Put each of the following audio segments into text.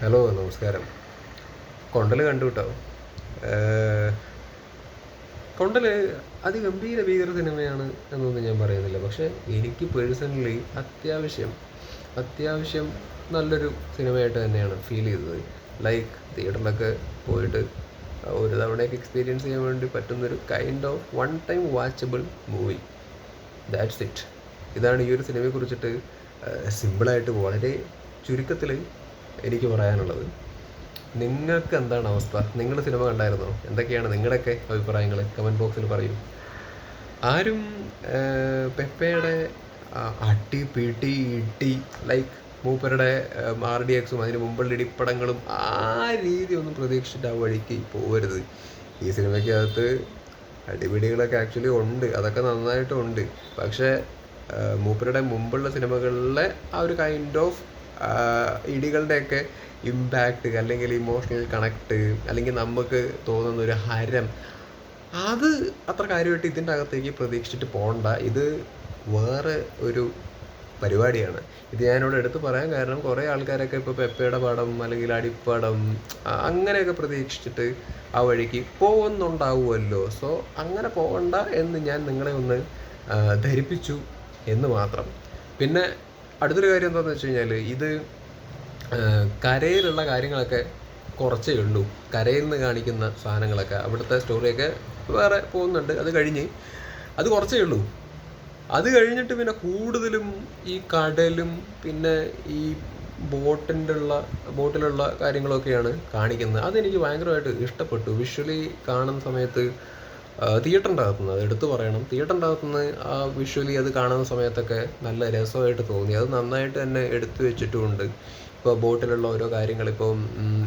Hello, നമസ്കാരം. കൊണ്ടൽ കണ്ടു കേട്ടോ. ഏഹ്, കൊണ്ടൽ അതിഗംഭീര ഭീകര സിനിമയാണ് എന്നൊന്നും ഞാൻ പറയുന്നില്ല. പക്ഷേ എനിക്ക് പേഴ്സണലി അത്യാവശ്യം നല്ലൊരു സിനിമയായിട്ട് തന്നെയാണ് ഫീൽ ചെയ്തത്. ലൈക്ക് തിയേറ്ററിലൊക്കെ പോയിട്ട് ഒരു തവണയൊക്കെ എക്സ്പീരിയൻസ് ചെയ്യാൻ വേണ്ടി പറ്റുന്നൊരു kind of one time watchable movie. That's it. ഇതാണ് ഈ ഒരു സിനിമയെ കുറിച്ചിട്ട് സിമ്പിളായിട്ട് വളരെ ചുരുക്കത്തിൽ എനിക്ക് പറയാനുള്ളത്. നിങ്ങൾക്ക് എന്താണ് അവസ്ഥ? നിങ്ങൾ സിനിമ കണ്ടായിരുന്നോ? എന്തൊക്കെയാണ് നിങ്ങളുടെയൊക്കെ അഭിപ്രായങ്ങൾ? കമൻറ്റ് ബോക്സിൽ പറയൂ. ആരും പെപ്പയുടെ അട്ടി പിടി ഇടി ലൈക്ക് മൂപ്പരുടെ RDX അതിന് മുമ്പുള്ള ഇടിപ്പടങ്ങളും ആ രീതി ഒന്നും പ്രതീക്ഷിച്ചിട്ട് ആ വഴിക്ക് പോകരുത്. ഈ സിനിമയ്ക്കകത്ത് അടിപിടികളൊക്കെ ആക്ച്വലി ഉണ്ട്, അതൊക്കെ നന്നായിട്ടുണ്ട്. പക്ഷേ മൂപ്പരുടെ മുമ്പുള്ള സിനിമകളിലെ ആ ഒരു കൈൻഡ് ഓഫ് ഇടികളുടെയൊക്കെ ഇമ്പാക്റ്റ് അല്ലെങ്കിൽ ഇമോഷണൽ കണക്ട് അല്ലെങ്കിൽ നമുക്ക് തോന്നുന്ന ഒരു ഹരം, അത് അത്ര കാര്യമായിട്ട് ഇതിൻ്റെ അകത്തേക്ക് പ്രതീക്ഷിച്ചിട്ട് പോകണ്ട. ഇത് വേറെ ഒരു പരിപാടിയാണ്. ഇത് ഞാനിവിടെ എടുത്ത് പറയാൻ കാരണം കുറേ ആൾക്കാരൊക്കെ ഇപ്പോൾ പെപ്പയുടെ പടം അല്ലെങ്കിൽ അടിപ്പടം അങ്ങനെയൊക്കെ പ്രതീക്ഷിച്ചിട്ട് ആ വഴിക്ക് പോകുന്നുണ്ടാവുമല്ലോ. സോ അങ്ങനെ പോകണ്ട എന്ന് ഞാൻ നിങ്ങളെ ഒന്ന് ധരിപ്പിച്ചു എന്ന് മാത്രം. പിന്നെ അടുത്തൊരു കാര്യം എന്താണെന്ന് വെച്ച് കഴിഞ്ഞാൽ, ഇത് കരയിലുള്ള കാര്യങ്ങളൊക്കെ കുറച്ചേ ഉള്ളൂ. കരയിൽ നിന്ന് കാണിക്കുന്ന സാധനങ്ങളൊക്കെ അവിടുത്തെ സ്റ്റോറിയൊക്കെ വേറെ പോകുന്നുണ്ട്. അത് കുറച്ചേ ഉള്ളൂ. അത് കഴിഞ്ഞിട്ട് പിന്നെ കൂടുതലും ഈ കടലും പിന്നെ ഈ ബോട്ടിലുള്ള കാര്യങ്ങളൊക്കെയാണ് കാണിക്കുന്നത്. അതെനിക്ക് ഭയങ്കരമായിട്ട് ഇഷ്ടപ്പെട്ടു. വിഷ്വലി കാണുന്ന സമയത്ത് തിയേറ്ററിൻ്റെ അകത്തുനിന്ന് അത് എടുത്തു പറയണം, തിയേറ്ററിൻ്റെ അകത്തുനിന്ന് ആ വിഷ്വലി അത് കാണുന്ന സമയത്തൊക്കെ നല്ല രസമായിട്ട് തോന്നി. അത് നന്നായിട്ട് തന്നെ എടുത്തു വെച്ചിട്ടുമുണ്ട്. ഇപ്പോൾ ബോട്ടിലുള്ള ഓരോ കാര്യങ്ങൾ, ഇപ്പം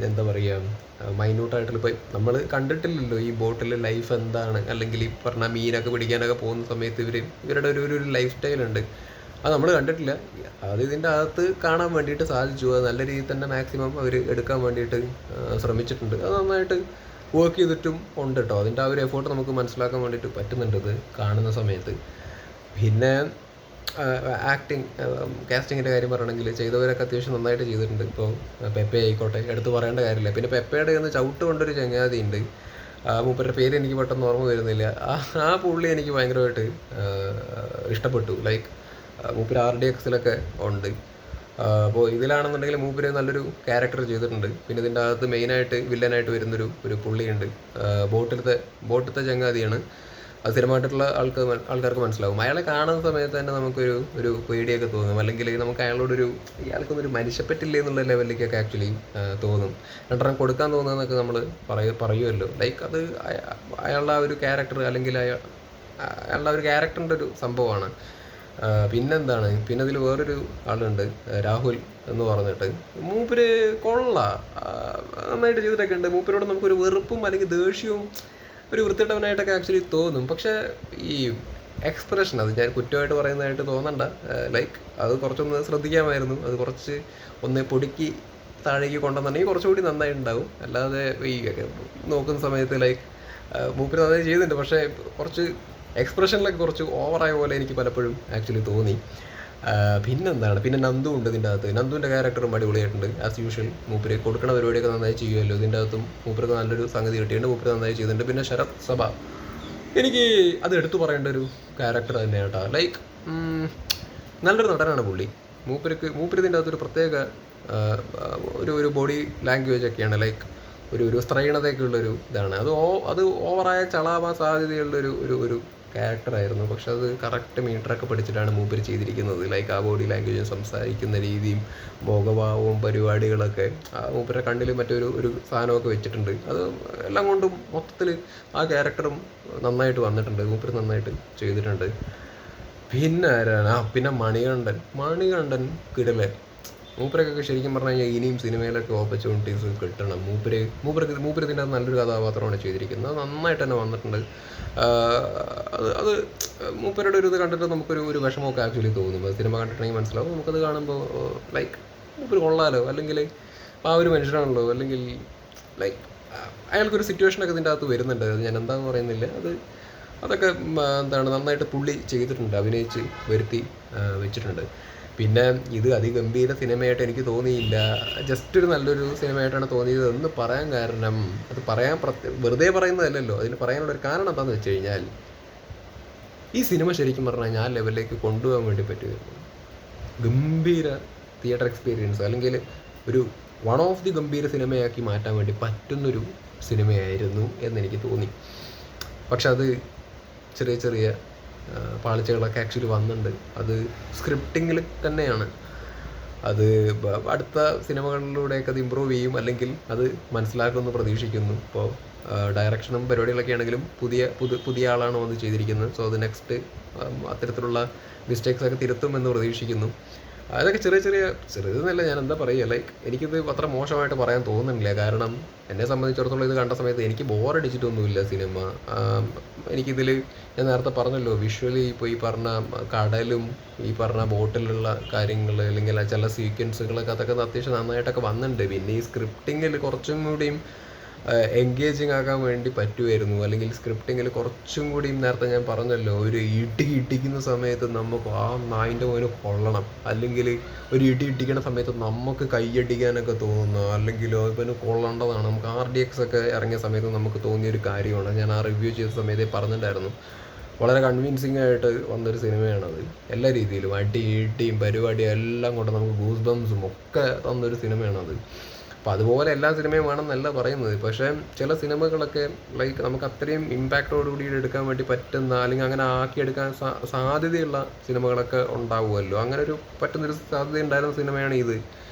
എന്താ പറയുക, മൈന്യൂട്ടായിട്ടുള്ള ഇപ്പോൾ നമ്മൾ കണ്ടിട്ടില്ലല്ലോ ഈ ബോട്ടിൽ ലൈഫ് എന്താണ്, അല്ലെങ്കിൽ ഈ പറഞ്ഞ മീനൊക്കെ പിടിക്കാനൊക്കെ പോകുന്ന സമയത്ത് ഇവരുടെ ഒരു ലൈഫ് സ്റ്റൈലുണ്ട്. അത് നമ്മൾ കണ്ടിട്ടില്ല. അത് ഇതിൻ്റെ അകത്ത് കാണാൻ വേണ്ടിയിട്ട് സാധിച്ചു. അത് നല്ല രീതിയിൽ തന്നെ മാക്സിമം അവർ എടുക്കാൻ വേണ്ടിയിട്ട് ശ്രമിച്ചിട്ടുണ്ട്. അത് നന്നായിട്ട് വർക്ക് ചെയ്തിട്ടും ഉണ്ട് കേട്ടോ. അതിൻ്റെ ആ ഒരു എഫേർട്ട് നമുക്ക് മനസ്സിലാക്കാൻ വേണ്ടിയിട്ട് പറ്റുന്നുണ്ട് ഇത് കാണുന്ന സമയത്ത്. പിന്നെ കാസ്റ്റിങ്ങിൻ്റെ കാര്യം പറയണമെങ്കിൽ ചെയ്തവരൊക്കെ അത്യാവശ്യം നന്നായിട്ട് ചെയ്തിട്ടുണ്ട്. ഇപ്പോൾ പെപ്പെ ആയിക്കോട്ടെ, എടുത്ത് പറയേണ്ട കാര്യമില്ല. പിന്നെ പെപ്പയുടെ ഒന്ന് ചവിട്ട് കൊണ്ടൊരു ചങ്ങാതി ഉണ്ട്, മൂപ്പരുടെ പേര് എനിക്ക് പെട്ടെന്ന് ഓർമ്മ വരുന്നില്ല. ആ പുള്ളി എനിക്ക് ഭയങ്കരമായിട്ട് ഇഷ്ടപ്പെട്ടു. ലൈക്ക് മൂപ്പര് RDXലൊക്കെ ഉണ്ട്. അപ്പോൾ ഇതിലാണെന്നുണ്ടെങ്കിൽ മൂപ്പര് നല്ലൊരു ക്യാരക്ടർ ചെയ്തിട്ടുണ്ട്. പിന്നെ ഇതിൻ്റെ അകത്ത് മെയിനായിട്ട് വില്ലനായിട്ട് വരുന്നൊരു പുള്ളിയുണ്ട്, ബോട്ടിലത്തെ ചങ്ങാതിയാണ്. അത് സ്ഥിരമായിട്ടുള്ള ആൾക്കാർക്ക് മനസ്സിലാവും. അയാളെ കാണുന്ന സമയത്ത് തന്നെ നമുക്കൊരു പേടിയൊക്കെ തോന്നും, അല്ലെങ്കിൽ നമുക്ക് ഇയാൾക്കൊന്നൊരു മനുഷ്യപ്പറ്റില്ലേ എന്നുള്ള ലെവലിലേക്കൊക്കെ ആക്ച്വലി തോന്നും. രണ്ടെണ്ണം കൊടുക്കാൻ തോന്നുന്നതെന്നൊക്കെ നമ്മൾ പറയുമല്ലോ. ലൈക്ക് അത് അയാളുടെ ആ ഒരു ക്യാരക്ടർ, അല്ലെങ്കിൽ അയാളുടെ ഒരു ക്യാരക്ടറിൻ്റെ ഒരു സംഭവമാണ്. പിന്നെ അതിൽ വേറൊരു ആളുണ്ട്, രാഹുൽ എന്ന് പറഞ്ഞിട്ട്. മൂപ്പര് നന്നായിട്ട് ചെയ്തിട്ടൊക്കെ ഉണ്ട്. മൂപ്പരോട് നമുക്കൊരു വെറുപ്പും അല്ലെങ്കിൽ ദേഷ്യവും ഒരു വൃത്തിയിട്ടവനായിട്ടൊക്കെ ആക്ച്വലി തോന്നും. പക്ഷേ ഈ എക്സ്പ്രഷൻ, അത് ഞാൻ കുറ്റമായിട്ട് പറയുന്നതായിട്ട് തോന്നണ്ട. ലൈക്ക് അത് കുറച്ചൊന്ന് ശ്രദ്ധിക്കാമായിരുന്നു. അത് കുറച്ച് ഒന്ന് പൊടിക്ക് താഴേക്ക് കൊണ്ടുവന്നിട്ടുണ്ടെങ്കിൽ കുറച്ചുകൂടി നന്നായിട്ടുണ്ടാവും. അല്ലാതെ ഈ നോക്കുന്ന സമയത്ത് ലൈക്ക് മൂപ്പര് നന്നായി ചെയ്യുന്നുണ്ട്, പക്ഷേ കുറച്ച് എക്സ്പ്രഷനിലൊക്കെ കുറച്ച് ഓവറായ പോലെ എനിക്ക് പലപ്പോഴും ആക്ച്വലി തോന്നി. പിന്നെ നന്ദു ഉണ്ട് ഇതിൻ്റെ അകത്ത്. നന്ദുവിൻ്റെ ക്യാരക്ടറും അടിപൊളിയായിട്ടുണ്ട്. ആസ് യൂഷ്വൽ മൂപ്പര് കൊടുക്കുന്ന പരിപാടിയൊക്കെ നന്നായി ചെയ്യുമല്ലോ. ഇതിൻ്റെ അകത്തും മൂപ്പർക്ക് നല്ലൊരു സംഗതി കിട്ടിയിട്ടുണ്ട്, മൂപ്പര് നന്നായി ചെയ്തിട്ടുണ്ട്. പിന്നെ ശരത് സഭ, എനിക്ക് അത് എടുത്തു പറയേണ്ട ഒരു ക്യാരക്ടർ തന്നെയാണ് കേട്ടോ. ലൈക്ക് നല്ലൊരു നടനാണ് പുള്ളി. മൂപ്പര് ഇതിൻ്റെ അകത്തൊരു പ്രത്യേക ഒരു ബോഡി ലാംഗ്വേജ് ഒക്കെയാണ്. ലൈക്ക് ഒരു സ്ത്രൈണതയൊക്കെ ഉള്ളൊരു ഇതാണ്. അത് ഓവറായ ചളാവാൻ സാധ്യതയുള്ളൊരു ക്യാരക്ടറായിരുന്നു. പക്ഷെ അത് കറക്റ്റ് മീറ്ററൊക്കെ പഠിച്ചിട്ടാണ് മൂപ്പര് ചെയ്തിരിക്കുന്നത്. ലൈക്ക് ആ ബോഡി ലാംഗ്വേജും സംസാരിക്കുന്ന രീതിയും മുഖഭാവവും പരിപാടികളൊക്കെ മൂപ്പരുടെ കണ്ണിൽ ഒരു സാധനമൊക്കെ വെച്ചിട്ടുണ്ട്. അത് എല്ലാം കൊണ്ടും മൊത്തത്തിൽ ആ ക്യാരക്ടറും നന്നായിട്ട് വന്നിട്ടുണ്ട്. മൂപ്പര് നന്നായിട്ട് ചെയ്തിട്ടുണ്ട്. പിന്നെ ആരാണ്? പിന്നെ മണികണ്ഠൻ കിടലൻ. മൂപ്പരൊക്കെ ശരിക്കും പറഞ്ഞു കഴിഞ്ഞാൽ ഇനിയും സിനിമയിലൊക്കെ ഓപ്പർച്യൂണിറ്റീസ് കിട്ടണം. മൂപ്പര് ഇതിൻ്റെ നല്ലൊരു കഥാപാത്രമാണ് ചെയ്തിരിക്കുന്നത്. അത് നന്നായിട്ട് തന്നെ വന്നിട്ടുണ്ട്. അത് മൂപ്പരുടെ ഒരു ഇത് കണ്ടിട്ട് നമുക്കൊരു വിഷമമൊക്കെ ആക്ച്വലി തോന്നും. അത് സിനിമ കണ്ടിട്ടുണ്ടെങ്കിൽ മനസ്സിലാവും. നമുക്കത് കാണുമ്പോൾ ലൈക്ക് മൂപ്പര് കൊള്ളാലോ, അല്ലെങ്കിൽ ആ ഒരു മനുഷ്യനാണല്ലോ, അല്ലെങ്കിൽ ലൈക്ക് അയാൾക്കൊരു സിറ്റുവേഷനൊക്കെ ഇതിൻ്റെ അകത്ത് വരുന്നുണ്ട്. അത് ഞാൻ എന്താണെന്ന് പറയുന്നില്ല. അതൊക്കെ നന്നായിട്ട് പുള്ളി ചെയ്തിട്ടുണ്ട്, അഭിനയിച്ച് വരുത്തി വെച്ചിട്ടുണ്ട്. പിന്നെ ഇത് അതിഗംഭീര സിനിമയായിട്ട് എനിക്ക് തോന്നിയില്ല. ജസ്റ്റ് ഒരു നല്ലൊരു സിനിമയായിട്ടാണ് തോന്നിയത് എന്ന് പറയാൻ കാരണം, അത് പറയാൻ വെറുതെ പറയുന്നതല്ലല്ലോ, അതിന് പറയാനുള്ളൊരു കാരണം എന്താണെന്ന് വെച്ച് കഴിഞ്ഞാൽ, ഈ സിനിമ ശരിക്കും പറഞ്ഞാൽ ഞാൻ ലെവലിലേക്ക് കൊണ്ടുപോകാൻ വേണ്ടി പറ്റുമായിരുന്നു. ഗംഭീര തിയേറ്റർ എക്സ്പീരിയൻസ്, അല്ലെങ്കിൽ ഒരു വൺ ഓഫ് ദി ഗംഭീര സിനിമയാക്കി മാറ്റാൻ വേണ്ടി പറ്റുന്നൊരു സിനിമയായിരുന്നു എന്നെനിക്ക് തോന്നി. പക്ഷെ അത് ചെറിയ ചെറിയ പാളിച്ചകളൊക്കെ ആക്ച്വലി വന്നിട്ടുണ്ട്. അത് സ്ക്രിപ്റ്റിങ്ങിൽ തന്നെയാണ്. അത് അടുത്ത സിനിമകളിലൂടെയൊക്കെ അത് ഇമ്പ്രൂവ് ചെയ്യും, അല്ലെങ്കിൽ അത് മനസ്സിലാക്കുമെന്ന് പ്രതീക്ഷിക്കുന്നു. ഇപ്പോൾ ഡയറക്ഷനും പരിപാടികളൊക്കെ ആണെങ്കിലും പുതിയ ആളാണ് വന്ന് ചെയ്തിരിക്കുന്നത്. സോ അത് നെക്സ്റ്റ് അത്തരത്തിലുള്ള മിസ്റ്റേക്സൊക്കെ തിരുത്തുമെന്ന് പ്രതീക്ഷിക്കുന്നു. അതൊക്കെ ചെറുതെന്നല്ല, ഞാൻ എന്താ പറയുക, ലൈക്ക് എനിക്കിത് അത്ര മോശമായിട്ട് പറയാൻ തോന്നുന്നില്ല. കാരണം എന്നെ സംബന്ധിച്ചിടത്തോളം ഇത് കണ്ട സമയത്ത് എനിക്ക് ബോറടിച്ചിട്ടൊന്നുമില്ല സിനിമ. എനിക്കിതിൽ ഞാൻ നേരത്തെ പറഞ്ഞല്ലോ, വിഷ്വലി ഇപ്പോൾ ഈ പറഞ്ഞ കടലും ഈ പറഞ്ഞ ബോട്ടിലുള്ള കാര്യങ്ങൾ, അല്ലെങ്കിൽ ചില സീക്വൻസുകളൊക്കെ അതൊക്കെ അത്യാവശ്യം നന്നായിട്ടൊക്കെ വന്നിട്ടുണ്ട്. പിന്നെ ഈ സ്ക്രിപ്റ്റിങ്ങിൽ കുറച്ചും കൂടിയും എൻഗേജിങ് ആക്കാൻ വേണ്ടി പറ്റുമായിരുന്നു. അല്ലെങ്കിൽ സ്ക്രിപ്റ്റിങ്ങിൽ കുറച്ചും കൂടിയും നേരത്തെ ഞാൻ പറഞ്ഞല്ലോ, ഒരു ഇടിക്കുന്ന സമയത്ത് നമുക്ക് ആ നായിൻ്റെ മോന് കൊള്ളണം, അല്ലെങ്കിൽ ഒരു ഇടിക്കുന്ന സമയത്ത് നമുക്ക് കൈയടിക്കാനൊക്കെ തോന്നുന്നു, അല്ലെങ്കിൽ ഇവന് കൊള്ളേണ്ടതാണ്. നമുക്ക് RDX ഒക്കെ ഇറങ്ങിയ സമയത്ത് നമുക്ക് തോന്നിയൊരു കാര്യമാണ്. ഞാൻ ആ റിവ്യൂ ചെയ്ത സമയത്ത് പറഞ്ഞിട്ടുണ്ടായിരുന്നു. വളരെ കൺവിൻസിങ് ആയിട്ട് വന്നൊരു സിനിമയാണത്. എല്ലാ രീതിയിലും ഇടിയും പരിപാടിയും എല്ലാം കൊണ്ട് നമുക്ക് ഗൂസ് ബംസും ഒക്കെ തന്നൊരു സിനിമയാണത്. അപ്പോൾ അതുപോലെ എല്ലാ സിനിമയും വേണമെന്നല്ല പറയുന്നത്. പക്ഷേ ചില സിനിമകളൊക്കെ ലൈക്ക് നമുക്ക് അത്രയും ഇമ്പാക്റ്റോടുകൂടി എടുക്കാൻ വേണ്ടി പറ്റുന്ന, അല്ലെങ്കിൽ അങ്ങനെ ആക്കിയെടുക്കാൻ സാധ്യതയുള്ള സിനിമകളൊക്കെ ഉണ്ടാവുമല്ലോ. അങ്ങനെ ഒരു പറ്റുന്നൊരു സാധ്യത ഉണ്ടായിരുന്ന സിനിമയാണ് ഇത്.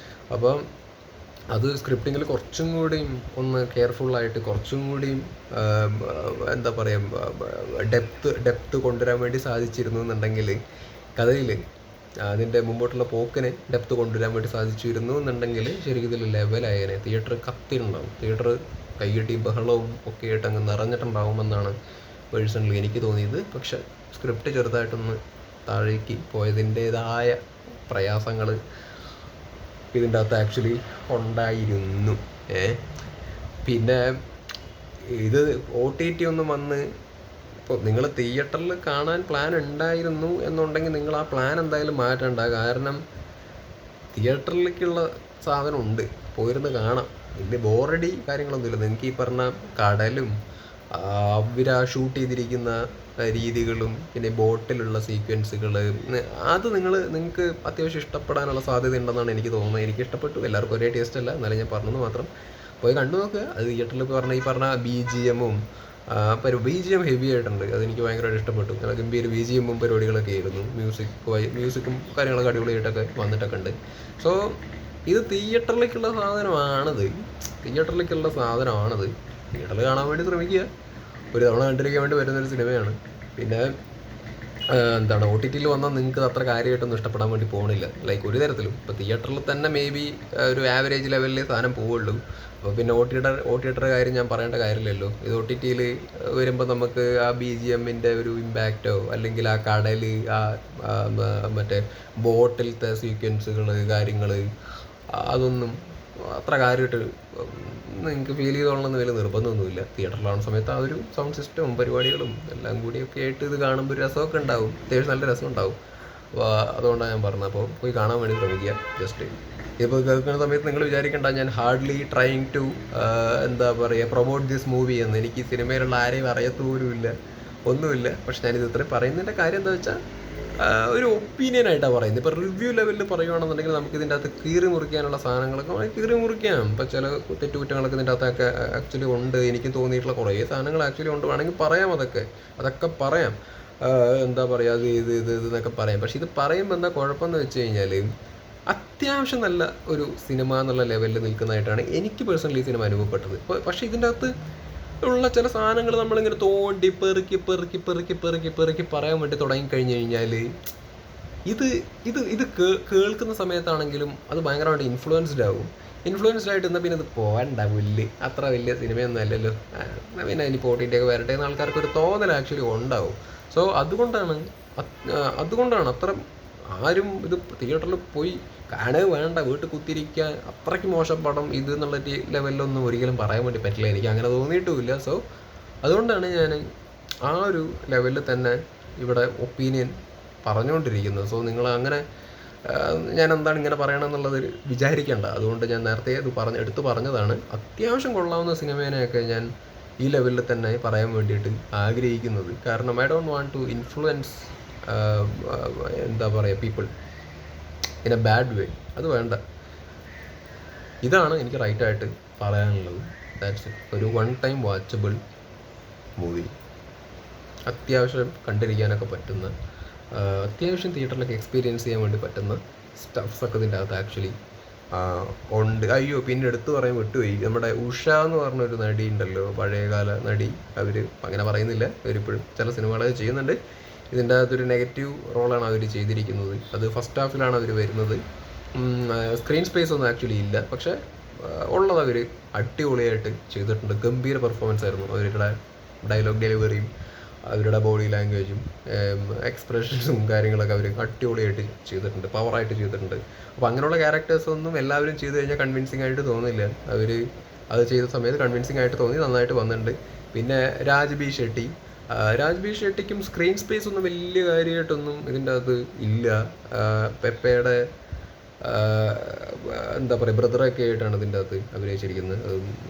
അപ്പം അത് സ്ക്രിപ്റ്റിങ്ങിൽ കുറച്ചും കൂടിയും ഒന്ന് കെയർഫുള്ളായിട്ട്, കുറച്ചും കൂടിയും എന്താ പറയുക, ഡെപ്ത്ത് കൊണ്ടുവരാൻ വേണ്ടി സാധിച്ചിരുന്നു എന്നുണ്ടെങ്കിൽ, കഥയിൽ അതിൻ്റെ മുമ്പോട്ടുള്ള പോക്കിനെ ഡെപ്ത്ത് കൊണ്ടുവരാൻ വേണ്ടി സാധിച്ചിരുന്നു എന്നുണ്ടെങ്കിൽ ശരിക്കും ഇതിൽ ലെവലായേനെ. തിയേറ്റർ കത്തിയിട്ടുണ്ടാവും, തിയേറ്റർ കയ്യടിയും ബഹളവും ഒക്കെ ആയിട്ട് അങ്ങ് നിറഞ്ഞിട്ടുണ്ടാവുമെന്നാണ് പേഴ്സണലി എനിക്ക് തോന്നിയത്. പക്ഷെ സ്ക്രിപ്റ്റ് ചെറുതായിട്ടൊന്ന് താഴേക്ക് പോയതിൻ്റേതായ പ്രയാസങ്ങൾ ഇതിൻ്റെ അകത്ത് ആക്ച്വലി ഉണ്ടായിരുന്നു. പിന്നെ ഇത് OTT ഒന്നും വന്ന്, ഇപ്പോൾ നിങ്ങൾ തിയേറ്ററിൽ കാണാൻ പ്ലാൻ ഉണ്ടായിരുന്നു എന്നുണ്ടെങ്കിൽ നിങ്ങൾ ആ പ്ലാൻ എന്തായാലും മാറ്റണ്ട. കാരണം തിയേറ്ററിലേക്കുള്ള സാധനം ഉണ്ട്, പോയിരുന്ന് കാണാം. വലിയ ബോറടി കാര്യങ്ങളൊന്നുമില്ല. നിങ്ങൾക്ക് ഈ പറഞ്ഞ കടലും അവർ ഷൂട്ട് ചെയ്തിരിക്കുന്ന രീതികളും പിന്നെ ബോട്ടിലുള്ള സീക്വൻസുകൾ, അത് നിങ്ങൾക്ക് അത്യാവശ്യം ഇഷ്ടപ്പെടാനുള്ള സാധ്യത ഉണ്ടെന്നാണ് എനിക്ക് തോന്നുന്നത്. എനിക്ക് ഇഷ്ടപ്പെട്ടു. എല്ലാവർക്കും ഒരേ ടേസ്റ്റ് അല്ല, എന്നാലും ഞാൻ പറഞ്ഞത് മാത്രം. പോയി കണ്ടു നോക്കുക. അത് തിയേറ്ററിൽ ഈ പറഞ്ഞ BGM ഹെവി ആയിട്ടുണ്ട്. അതെനിക്ക് ഭയങ്കരമായിട്ട് ഇഷ്ടപ്പെട്ടു. നല്ല ഗംഭീര BGM പരിപാടികളൊക്കെ ആയിരുന്നു. മ്യൂസിക്കും കാര്യങ്ങളൊക്കെ അടിപൊളിയായിട്ടൊക്കെ വന്നിട്ടൊക്കെ ഉണ്ട്. സോ ഇത് തിയേറ്ററിലേക്കുള്ള സാധനമാണത്. തിയേറ്ററിൽ കാണാൻ വേണ്ടി ശ്രമിക്കുക. ഒരു തവണ കണ്ടിരിക്കാൻ വേണ്ടി വരുന്നൊരു സിനിമയാണ്. പിന്നെ എന്താണ്, OTT വന്നാൽ നിങ്ങൾക്ക് അത്ര കാര്യമായിട്ടൊന്നും ഇഷ്ടപ്പെടാൻ വേണ്ടി പോകണില്ല, ലൈക്ക് ഒരു തരത്തിലും. ഇപ്പോൾ തിയേറ്ററിൽ തന്നെ മേ ബി ഒരു ആവറേജ് ലെവലിൽ സാധനം പോവുള്ളൂ. അപ്പോൾ പിന്നെ OTTയുടെ കാര്യം ഞാൻ പറയേണ്ട കാര്യമില്ലല്ലോ. ഇത് OTT വരുമ്പോൾ നമുക്ക് ആ BGMൻ്റെ ഒരു ഇമ്പാക്റ്റോ, അല്ലെങ്കിൽ ആ കടൽ, മറ്റേ ബോട്ടിലത്തെ സീക്വൻസുകൾ, കാര്യങ്ങൾ, അതൊന്നും അത്ര കാര്യമായിട്ട് നിങ്ങൾക്ക് ഫീൽ ചെയ്തോളണമെന്ന് വലിയ നിർബന്ധമൊന്നുമില്ല. തിയേറ്ററിലാവുന്ന സമയത്ത് ആ ഒരു സൗണ്ട് സിസ്റ്റവും പരിപാടികളും എല്ലാം കൂടിയൊക്കെ ആയിട്ട് ഇത് കാണുമ്പോൾ ഒരു രസമൊക്കെ ഉണ്ടാവും, അത്യാവശ്യം നല്ല രസം ഉണ്ടാവും. അപ്പോൾ അതുകൊണ്ടാണ് ഞാൻ പറഞ്ഞത്. അപ്പോൾ പോയി കാണാൻ വേണ്ടി ശ്രമിക്കുക. ജസ്റ്റ് ഇപ്പോൾ കേൾക്കുന്ന സമയത്ത് നിങ്ങൾ വിചാരിക്കേണ്ട ഞാൻ ഹാർഡ്ലി ട്രൈങ് ടു എന്താ പറയുക പ്രൊമോട്ട് ദിസ് മൂവി എന്ന്. എനിക്ക് ഈ സിനിമയിലുള്ള ആരെയും അറിയത്തുപോലുമില്ല, ഒന്നുമില്ല. പക്ഷെ ഞാനിത് ഇത്രയും പറയുന്നതിൻ്റെ കാര്യം എന്താ വെച്ചാൽ ഒരു ഒപ്പീനിയനായിട്ടാണ് പറയുന്നത്. ഇപ്പോൾ റിവ്യൂ ലെവലിൽ പറയുകയാണെന്നുണ്ടെങ്കിൽ നമുക്ക് ഇതിൻ്റെ അകത്ത് കീറി മുറിക്കാനുള്ള സാധനങ്ങളൊക്കെ നമുക്ക് കീറി മുറിക്കാം. ഇപ്പോൾ ചില തെറ്റുകുറ്റങ്ങളൊക്കെ ഇതിൻ്റെ അകത്തൊക്കെ ആക്ച്വലി ഉണ്ട്. എനിക്ക് തോന്നിയിട്ടുള്ള കുറേ സാധനങ്ങൾ ആക്ച്വലി ഉണ്ട്, വേണമെങ്കിൽ പറയാം. അതൊക്കെ പറയാം. എന്താ പറയുക, അത് ഇത് എന്നൊക്കെ പറയാം. പക്ഷെ ഇത് പറയുമ്പോൾ എന്താ കുഴപ്പമെന്ന് വെച്ച് കഴിഞ്ഞാൽ, അത്യാവശ്യം നല്ല ഒരു സിനിമ എന്നുള്ള ലെവലിൽ നിൽക്കുന്നതായിട്ടാണ് എനിക്ക് പേഴ്സണലി ഈ സിനിമ അനുഭവപ്പെട്ടത്. പക്ഷേ ഇതിൻ്റെ അകത്ത് ഉള്ള ചില സാധനങ്ങൾ നമ്മളിങ്ങനെ തോണ്ടി പെറുക്കി പറയാൻ വേണ്ടി തുടങ്ങിക്കഴിഞ്ഞ് കഴിഞ്ഞാൽ, ഇത് കേൾക്കുന്ന സമയത്താണെങ്കിലും അത് ഭയങ്കരമായിട്ട് ഇൻഫ്ലുവൻസ്ഡ് ആയിട്ട് എന്നാൽ പിന്നെ ഇത് പോകണ്ട, അത്ര വലിയ സിനിമയൊന്നും അല്ലല്ലോ, പിന്നെ ഇനിയിപ്പോൾ OTT ഒക്കെ വരട്ടെ എന്ന് ആൾക്കാർക്ക് ഒരു തോന്നൽ ആക്ച്വലി ഉണ്ടാവും. സോ അതുകൊണ്ടാണ് അത്ര ആരും ഇത് തിയേറ്ററിൽ പോയി കാണുക വേണ്ട, വീട്ടിൽ കുത്തിരിക്കാൻ അത്രയ്ക്ക് മോശം പടം ഇത് എന്നുള്ള ലെവലിലൊന്നും ഒരിക്കലും പറയാൻ വേണ്ടി പറ്റില്ല. എനിക്ക് അങ്ങനെ തോന്നിയിട്ടുമില്ല. സോ അതുകൊണ്ടാണ് ഞാൻ ആ ഒരു ലെവലിൽ തന്നെ ഇവിടെ ഒപ്പീനിയൻ പറഞ്ഞുകൊണ്ടിരിക്കുന്നത്. സോ നിങ്ങൾ അങ്ങനെ ഞാൻ എന്താണ് ഇങ്ങനെ പറയണമെന്നുള്ളത് വിചാരിക്കേണ്ട. അതുകൊണ്ട് ഞാൻ നേരത്തെ ഇത് എടുത്തു പറഞ്ഞതാണ്. അത്യാവശ്യം കൊള്ളാവുന്ന സിനിമേനെയൊക്കെ ഞാൻ ഈ ലെവലിൽ തന്നെ പറയാൻ വേണ്ടിയിട്ട് ആഗ്രഹിക്കുന്നത്. കാരണം I don't want to influence എന്താ പറയുക people in a bad way. അത് വേണ്ട. ഇതാണ് എനിക്ക് റൈറ്റായിട്ട് പറയാനുള്ളത്. That's it. ഒരു വൺ ടൈം വാച്ചബിൾ മൂവി, അത്യാവശ്യം കണ്ടിരിക്കാനൊക്കെ പറ്റുന്ന, അത്യാവശ്യം തിയേറ്ററിലൊക്കെ എക്സ്പീരിയൻസ് ചെയ്യാൻ വേണ്ടി പറ്റുന്ന സ്റ്റഫ്സൊക്കെ ഇതിൻ്റെ അകത്ത് ആക്ച്വലി ഉണ്ട്. അയ്യോ, പിന്നെ എടുത്തു പറയാൻ വിട്ടുപോയി, നമ്മുടെ ഉഷ എന്ന് പറഞ്ഞൊരു നടി ഉണ്ടല്ലോ, പഴയകാല നടി. അവർ അങ്ങനെ പറയുന്നില്ല, അവരിപ്പോഴും ചില സിനിമകളൊക്കെ ചെയ്യുന്നുണ്ട്. ഇതിൻ്റെ അകത്തൊരു നെഗറ്റീവ് റോളാണ് അവർ ചെയ്തിരിക്കുന്നത്. അത് ഫസ്റ്റ് ഹാഫിലാണ് അവർ വരുന്നത്. സ്ക്രീൻ സ്പേസ് ഒന്നും ആക്ച്വലി ഇല്ല, പക്ഷേ ഉള്ളത് അവർ അടിപൊളിയായിട്ട് ചെയ്തിട്ടുണ്ട്. ഗംഭീര പെർഫോമൻസ് ആയിരുന്നു. അവരുടെ ഡയലോഗ് ഡെലിവറിയും അവരുടെ ബോഡി ലാംഗ്വേജും എക്സ്പ്രഷൻസും കാര്യങ്ങളൊക്കെ അവർ അടിപൊളിയായിട്ട് ചെയ്തിട്ടുണ്ട്, പവറായിട്ട് ചെയ്തിട്ടുണ്ട്. അപ്പോൾ അങ്ങനെയുള്ള ക്യാരക്ടേഴ്സൊന്നും എല്ലാവരും ചെയ്ത് കഴിഞ്ഞാൽ കൺവിൻസിങ് ആയിട്ട് തോന്നില്ല. അവർ അത് ചെയ്ത സമയത്ത് കൺവിൻസിങ് ആയിട്ട് തോന്നി, നന്നായിട്ട് വന്നിട്ടുണ്ട്. പിന്നെ രാജ് ബി ഷെട്ടിക്കും സ്ക്രീൻ സ്പേസ് ഒന്നും വലിയ കാര്യമായിട്ടൊന്നും ഇതിൻ്റെ അകത്ത് ഇല്ല. പെപ്പയുടെ എന്താ പറയുക ബ്രദറൊക്കെ ആയിട്ടാണ് ഇതിൻ്റെ അകത്ത് അഭിനയിച്ചിരിക്കുന്നത്.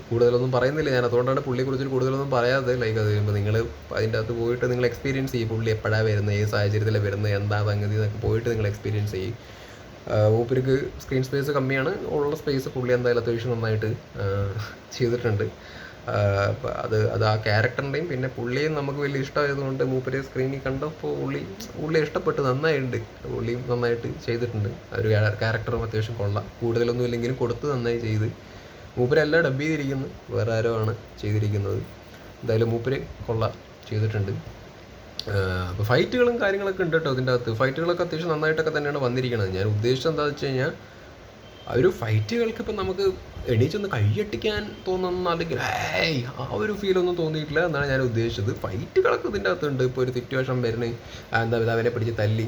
കൂടുതലൊന്നും പറയുന്നില്ല ഞാൻ, അതുകൊണ്ടാണ് പുള്ളിയെക്കുറിച്ച് കൂടുതലൊന്നും പറയാതെ. ലൈക്ക് അത് കഴിയുമ്പോൾ നിങ്ങൾ അതിൻ്റെ അകത്ത് പോയിട്ട് നിങ്ങൾ എക്സ്പീരിയൻസ് ചെയ്യും. പുള്ളി എപ്പോഴാണ് വരുന്നത്, ഏത് സാഹചര്യത്തിലാണ് വരുന്നത്, എന്താ സംഗതി എന്നൊക്കെ പോയിട്ട് നിങ്ങൾ എക്സ്പീരിയൻസ് ചെയ്യും. മൂപ്പർക്ക് സ്ക്രീൻ സ്പേസ് കമ്മിയാണ്, ഉള്ള സ്പേസ് പുള്ളി എന്തായാലും അത്യാവശ്യം നന്നായിട്ട് ചെയ്തിട്ടുണ്ട്. അത് ആ ക്യാരക്ടറിൻ്റെയും പിന്നെ പുള്ളിയും നമുക്ക് വലിയ ഇഷ്ടമായതുകൊണ്ട് മൂപ്പര് സ്ക്രീനിൽ കണ്ടപ്പോൾ പുള്ളി ഇഷ്ടപ്പെട്ട്, നന്നായിട്ടുണ്ട്. പുള്ളിയും നന്നായിട്ട് ചെയ്തിട്ടുണ്ട്. ഒരു ക്യാരക്ടറും അത്യാവശ്യം കൊള്ളാം, കൂടുതലൊന്നും ഇല്ലെങ്കിലും കൊടുത്ത് നന്നായി ചെയ്ത്. മൂപ്പരെല്ലാം ഡബ് ചെയ്തിരിക്കുന്നു, വേറെ ആരോ ആണ് ചെയ്തിരിക്കുന്നത്. എന്തായാലും മൂപ്പര് കൊള്ളാം ചെയ്തിട്ടുണ്ട്. അപ്പോൾ ഫൈറ്റുകളും കാര്യങ്ങളൊക്കെ ഉണ്ട് കേട്ടോ ഇതിൻ്റെ അകത്ത്. ഫൈറ്റുകളൊക്കെ അത്യാവശ്യം നന്നായിട്ടൊക്കെ തന്നെയാണ് വന്നിരിക്കുന്നത്. ഞാൻ ഉദ്ദേശിച്ചത് എന്താണെന്ന് വെച്ച് കഴിഞ്ഞാൽ, ആ ഒരു ഫൈറ്റുകൾക്ക് ഇപ്പം നമുക്ക് എണീച്ചൊന്ന് കൈയട്ടിക്കാൻ തോന്നുന്ന, അല്ലെങ്കിൽ ആ ഒരു ഫീലൊന്നും തോന്നിയിട്ടില്ല എന്നാണ് ഞാൻ ഉദ്ദേശിച്ചത്. ഫൈറ്റുകളൊക്കെ ഇതിൻ്റെ അകത്തുണ്ട്. ഇപ്പോൾ ഒരു സിറ്റുവേഷൻ വരുന്നത്, എന്താ അവനെ പിടിച്ച് തല്ലി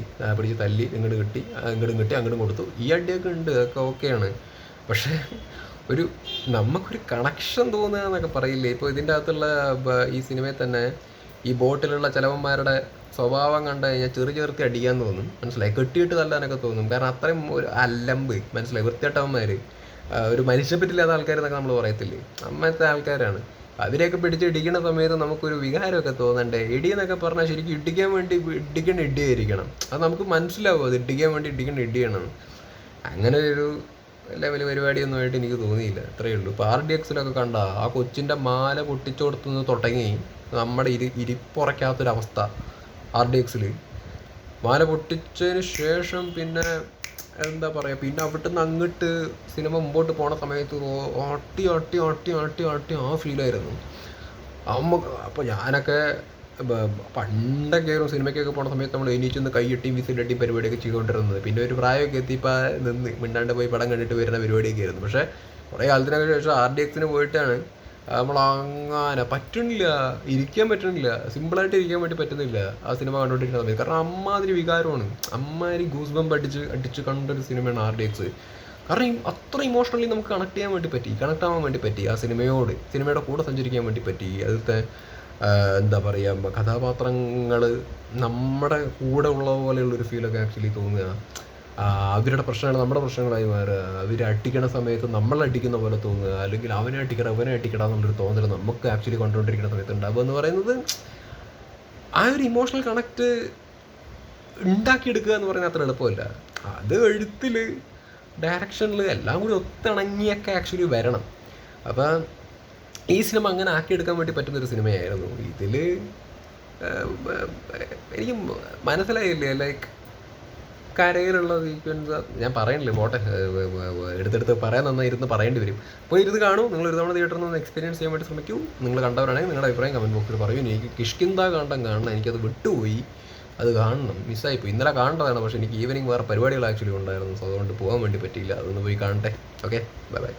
ഇങ്ങോട്ട് കിട്ടി അങ്ങോട്ടും കൊടുത്തു, ഈ അടിയൊക്കെ ഉണ്ട്, അതൊക്കെ ഓക്കെയാണ്. പക്ഷേ ഒരു നമുക്കൊരു കണക്ഷൻ തോന്നുക എന്നൊക്കെ പറയില്ലേ. ഇപ്പോൾ ഇതിൻ്റെ അകത്തുള്ള ഈ സിനിമയിൽ തന്നെ ഈ ബോട്ടിലുള്ള ചിലവന്മാരുടെ സ്വഭാവം കണ്ടു കഴിഞ്ഞാൽ ചെറുത്തി അടിക്കാൻ തോന്നും, മനസ്സിലായി, കെട്ടിയിട്ട് തല്ലാനൊക്കെ തോന്നും. കാരണം അത്രയും ഒരു അലമ്പ്, മനസ്സിലായി, വൃത്തികെട്ടവന്മാർ, ഒരു മനുഷ്യപ്പറ്റില്ലാത്ത ആൾക്കാരെന്നൊക്കെ നമ്മൾ പറയത്തില്ലേ, അങ്ങനത്തെ ആൾക്കാരാണ്. അവരെയൊക്കെ പിടിച്ച് ഇടിക്കുന്ന സമയത്ത് നമുക്കൊരു വികാരമൊക്കെ തോന്നണ്ടേ. ഇടിയെന്നൊക്കെ പറഞ്ഞാൽ ശരിക്കും ഇടിക്കാൻ വേണ്ടി ഇടിക്കുന്ന ഇടിയായിരിക്കണം. അത് നമുക്ക് മനസ്സിലാവും, അത് ഇടിക്കാൻ വേണ്ടി ഇടിക്കുന്ന ഇടിയാണ്. അങ്ങനെ ഒരു ലെവൽ പരിപാടിയൊന്നുമായിട്ട് എനിക്ക് തോന്നിയില്ല, അത്രയേ ഉള്ളൂ. ഇപ്പോൾ RDXലൊക്കെ കണ്ട ആ കൊച്ചിൻ്റെ മാല പൊട്ടിച്ചു കൊടുത്തുനിന്ന് തുടങ്ങി നമ്മുടെ ഇരിപ്പുറയ്ക്കാത്തൊരവസ്ഥ. RDXൽ മാല പൊട്ടിച്ചതിന് ശേഷം പിന്നെ എന്താ പറയുക, പിന്നെ അവിടുന്ന് അങ്ങോട്ട് സിനിമ മുമ്പോട്ട് പോണ സമയത്ത് ആട്ടി ആ ഫീലായിരുന്നു അപ്പോൾ ഞാനൊക്കെ പണ്ടൊക്കെ ആയിരുന്നു സിനിമയ്ക്കൊക്കെ പോണ സമയത്ത് നമ്മൾ എണീച്ചൊന്ന് കൈയിട്ടിയും വിസിലട്ടിയും പരിപാടിയൊക്കെ ചെയ്തുകൊണ്ടിരുന്നത്. പിന്നെ ഒരു പ്രായമൊക്കെ എത്തിയപ്പോൾ നിന്ന് മിണ്ടാണ്ട് പോയി പടം കണ്ടിട്ട് വരുന്ന പരിപാടിയൊക്കെ ആയിരുന്നു. പക്ഷേ കുറേ കാലത്തിനൊക്കെ ശേഷം RDXന് പോയിട്ടാണ് നമ്മളങ്ങനെ പറ്റണില്ല, ഇരിക്കാൻ പറ്റണില്ല, സിമ്പിളായിട്ട് ഇരിക്കാൻ വേണ്ടി പറ്റുന്നില്ല ആ സിനിമ കണ്ടുകൊണ്ടിരിക്കുന്ന സമയത്ത്. കാരണം അമ്മാതിരി വികാരമാണ്, അമ്മാതിരി ഗൂസ് ബംപ് അടിച്ച് കണ്ടൊരു സിനിമയാണ് RDX. കാരണം അത്ര ഇമോഷണലി നമുക്ക് കണക്ട് ആവാൻ വേണ്ടി പറ്റി ആ സിനിമയുടെ കൂടെ സഞ്ചരിക്കാൻ വേണ്ടി പറ്റി. അതിലത്തെ എന്താ പറയുക, കഥാപാത്രങ്ങൾ നമ്മുടെ കൂടെ ഉള്ള പോലെയുള്ളൊരു ഫീലൊക്കെ ആക്ച്വലി തോന്നുക. അവരുടെ പ്രശ്നങ്ങൾ നമ്മുടെ പ്രശ്നങ്ങളായി മാറുക, അവർ അടിക്കണ സമയത്ത് നമ്മളടിക്കുന്ന പോലെ തോന്നുക, അല്ലെങ്കിൽ അവനെ അടിക്കട എന്നുള്ളൊരു തോന്നൽ നമുക്ക് ആക്ച്വലി കണ്ടുകൊണ്ടിരിക്കുന്ന സമയത്ത് ഉണ്ടാവുക എന്ന് പറയുന്നത്, ആ ഒരു ഇമോഷണൽ കണക്റ്റ് ഉണ്ടാക്കിയെടുക്കുക എന്ന് പറയുന്നത് അത്ര എളുപ്പമല്ല. അത് എഴുത്തിൽ, ഡയറക്ഷനിൽ എല്ലാം കൂടി ഒത്തിണങ്ങിയൊക്കെ ആക്ച്വലി വരണം. അപ്പം ഈ സിനിമ അങ്ങനെ ആക്കിയെടുക്കാൻ വേണ്ടി പറ്റുന്നൊരു സിനിമയായിരുന്നു. ഇതിൽ എനിക്ക് മനസ്സിലായില്ലേ, ലൈക്ക് കരയിലുള്ള സീക്വൻസ് ഞാൻ പറയണില്ലേ, പോട്ടെ, എടുത്തെടുത്ത് പറയാൻ നന്നായിരുന്ന് പറയേണ്ടി വരും. അപ്പോൾ ഇരുന്ന് കാണൂ, നിങ്ങൾ ഒരു തവണ തിയേറ്ററിൽ നിന്ന് എക്സ്പീരിയൻസ് ചെയ്യാൻ വേണ്ടി ശ്രമിക്കൂ. നിങ്ങൾ കണ്ടവരാണെങ്കിൽ നിങ്ങളുടെ അഭിപ്രായം കമൻറ്റ് ബോക്സിൽ പറയൂ. എനിക്ക് കിഷ്കിന്ദ കാണണം, എനിക്കത് വിട്ടുപോയി, അത് കാണണം, മിസ്സായിപ്പോയി. ഇന്നലെ കാണേണ്ടതാണ്, പക്ഷേ എനിക്ക് ഈവനിങ് വേറെ പരിപാടികൾ ആക്ച്വലി ഉണ്ടായിരുന്നു, സോ അതുകൊണ്ട് പോകാൻ വേണ്ടി പറ്റിയില്ല. അതൊന്ന് പോയി കാണട്ടെ. Okay, bye bye.